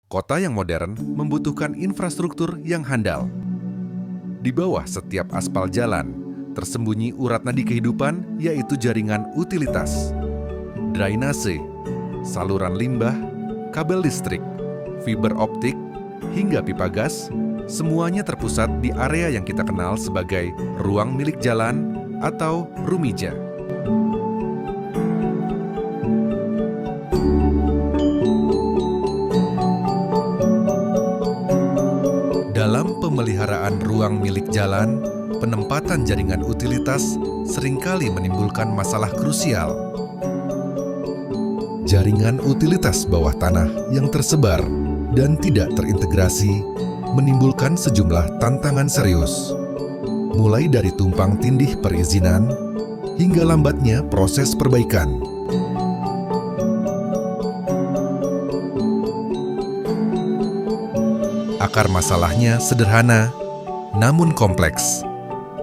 Kota yang modern membutuhkan infrastruktur yang handal. Di bawah setiap aspal jalan, tersembunyi urat nadi kehidupan, yaitu jaringan utilitas. Drainase, saluran limbah, kabel listrik, fiber optik, hingga pipa gas, semuanya terpusat di area yang kita kenal sebagai ruang milik jalan atau rumija. Dalam pemeliharaan ruang milik jalan, penempatan jaringan utilitas seringkali menimbulkan masalah krusial. Jaringan utilitas bawah tanah yang tersebar dan tidak terintegrasi menimbulkan sejumlah tantangan serius, mulai dari tumpang tindih perizinan hingga lambatnya proses perbaikan. Akar masalahnya sederhana, namun kompleks,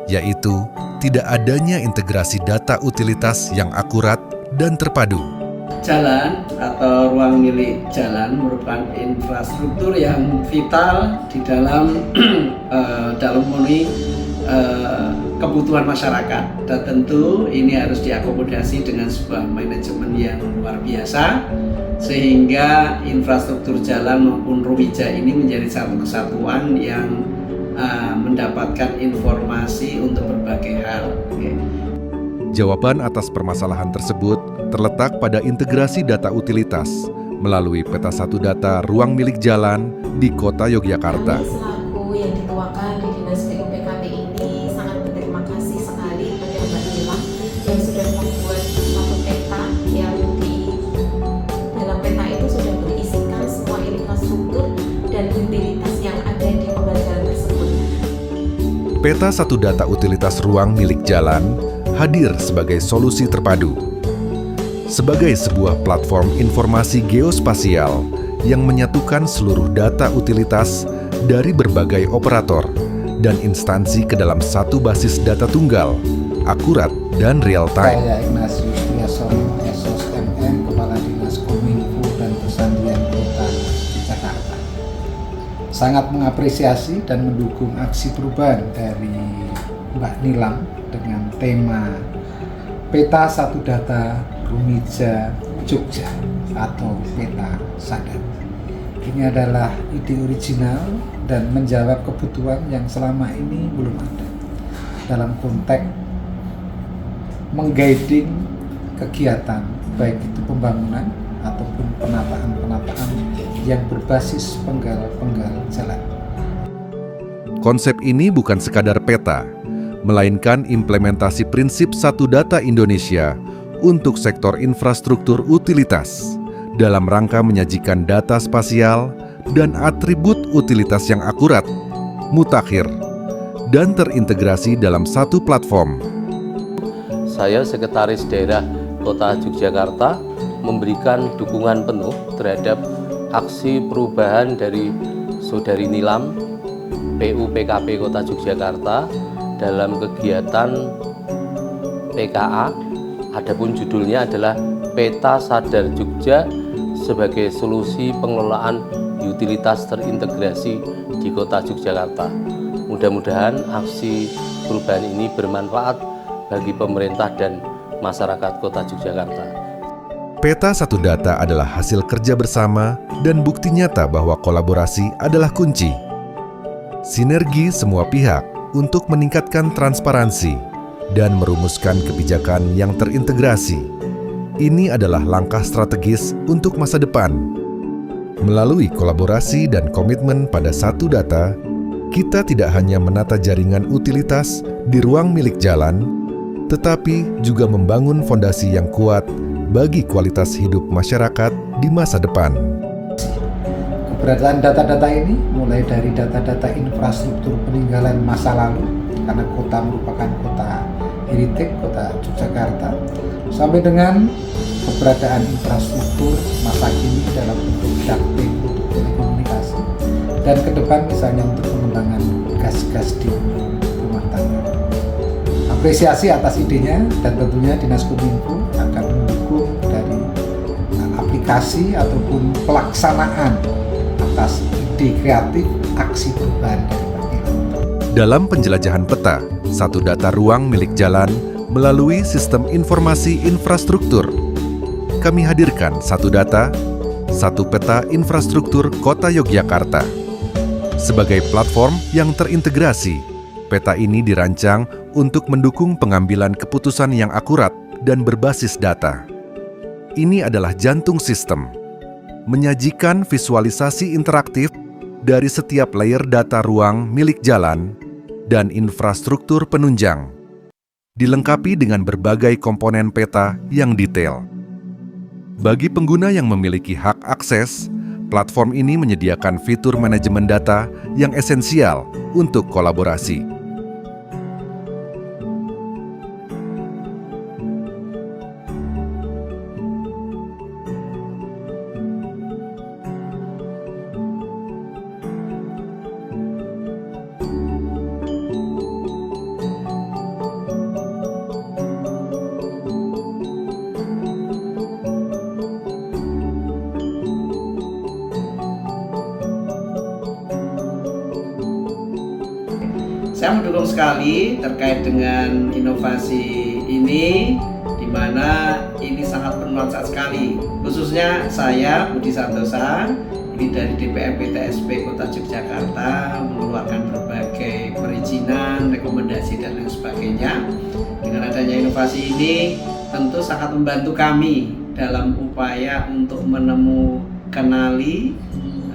yaitu tidak adanya integrasi data utilitas yang akurat dan terpadu. Jalan atau ruang milik jalan merupakan infrastruktur yang vital di dalam memenuhi kebutuhan masyarakat, dan tentu ini harus diakomodasi dengan sebuah manajemen yang luar biasa sehingga infrastruktur jalan maupun rumija ini menjadi satu kesatuan yang mendapatkan informasi untuk berbagai hal. Jawaban atas permasalahan tersebut terletak pada integrasi data utilitas melalui peta satu data ruang milik jalan di Kota Yogyakarta. Kami selaku yang dituakan di Dinas PUPKP ini sangat berterima kasih sekali kepada Mbak Nila yang sudah membuat suatu peta yang di dalam peta itu sudah berisikan semua infrastruktur dan utilitas yang ada di pembajaran tersebut. Peta satu data utilitas ruang milik jalan hadir sebagai solusi terpadu. Sebagai sebuah platform informasi geospasial yang menyatukan seluruh data utilitas dari berbagai operator dan instansi ke dalam satu basis data tunggal, akurat dan real time. Saya Ignatius Wiasono, Esos MM, Kepala Dinas Kominfo dan Pesandian Kota Jakarta. Sangat mengapresiasi dan mendukung aksi perubahan dari Mbak Nilam dengan tema Peta Satu Data Rumija Jogja atau Peta Sadar. Ini adalah ide original dan menjawab kebutuhan yang selama ini belum ada dalam konteks mengguiding kegiatan baik itu pembangunan ataupun penataan yang berbasis penggal-penggal jalan. Konsep ini bukan sekadar peta, melainkan implementasi prinsip satu data Indonesia untuk sektor infrastruktur utilitas dalam rangka menyajikan data spasial dan atribut utilitas yang akurat, mutakhir, dan terintegrasi dalam satu platform. Saya Sekretaris Daerah Kota Yogyakarta memberikan dukungan penuh terhadap aksi perubahan dari Saudari Nilam PUPKP Kota Yogyakarta dalam kegiatan PKA. Adapun judulnya adalah Peta Sadar Jogja sebagai solusi pengelolaan utilitas terintegrasi di Kota Yogyakarta. Mudah-mudahan aksi perubahan ini bermanfaat bagi pemerintah dan masyarakat Kota Yogyakarta. Peta satu data adalah hasil kerja bersama dan bukti nyata bahwa kolaborasi adalah kunci. Sinergi semua pihak untuk meningkatkan transparansi dan merumuskan kebijakan yang terintegrasi. Ini adalah langkah strategis untuk masa depan. Melalui kolaborasi dan komitmen pada satu data, kita tidak hanya menata jaringan utilitas di ruang milik jalan, tetapi juga membangun fondasi yang kuat bagi kualitas hidup masyarakat di masa depan. Keberadaan data-data ini mulai dari data-data infrastruktur peninggalan masa lalu, karena kota merupakan kota heritage, Kota Yogyakarta, sampai dengan keberadaan infrastruktur masa kini dalam bentuk ducting untuk telekomunikasi, dan ke depan misalnya untuk pengembangan gas-gas di rumah tangga. Apresiasi atas idenya, dan tentunya Dinas Kominfo akan mendukung dari aplikasi ataupun pelaksanaan atas ide kreatif aksi perubahan dari Pak Nilam. Dalam penjelajahan peta, satu data ruang milik jalan melalui sistem informasi infrastruktur, kami hadirkan satu data, satu peta infrastruktur Kota Yogyakarta. Sebagai platform yang terintegrasi, peta ini dirancang untuk mendukung pengambilan keputusan yang akurat dan berbasis data. Ini adalah jantung sistem, menyajikan visualisasi interaktif dari setiap layer data ruang milik jalan dan infrastruktur penunjang, dilengkapi dengan berbagai komponen peta yang detail. Bagi pengguna yang memiliki hak akses, platform ini menyediakan fitur manajemen data yang esensial untuk kolaborasi. Saya mendukung sekali terkait dengan inovasi ini, di mana ini sangat bermanfaat sekali. Khususnya saya, Budi Santosa, ini dari DPM PTSP Kota Yogyakarta, mengeluarkan berbagai perizinan, rekomendasi, dan lain sebagainya. Dengan adanya inovasi ini, tentu sangat membantu kami dalam upaya untuk kenali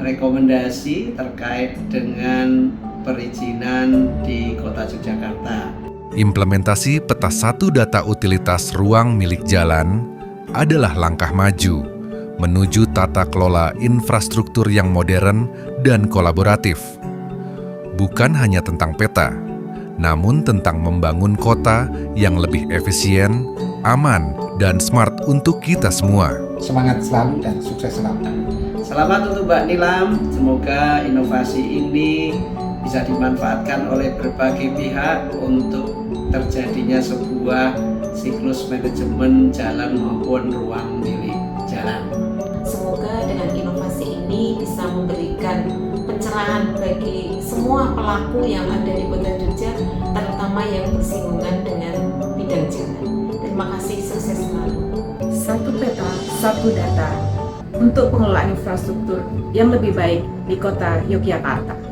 rekomendasi terkait dengan perizinan di Kota Yogyakarta. Implementasi peta satu data utilitas ruang milik jalan adalah langkah maju menuju tata kelola infrastruktur yang modern dan kolaboratif. Bukan hanya tentang peta, namun tentang membangun kota yang lebih efisien, aman, dan smart untuk kita semua. Semangat selalu dan sukses selalu. Selamat untuk Mbak Nilam, semoga inovasi ini bisa dimanfaatkan oleh berbagai pihak untuk terjadinya sebuah siklus manajemen jalan maupun ruang milik jalan. Semoga dengan inovasi ini bisa memberikan pencerahan bagi semua pelaku yang ada di Kota Jogja, terutama yang bersinggungan dengan bidang jalan. Terima kasih, sukses selalu. Satu peta, satu data untuk pengelolaan infrastruktur yang lebih baik di Kota Yogyakarta.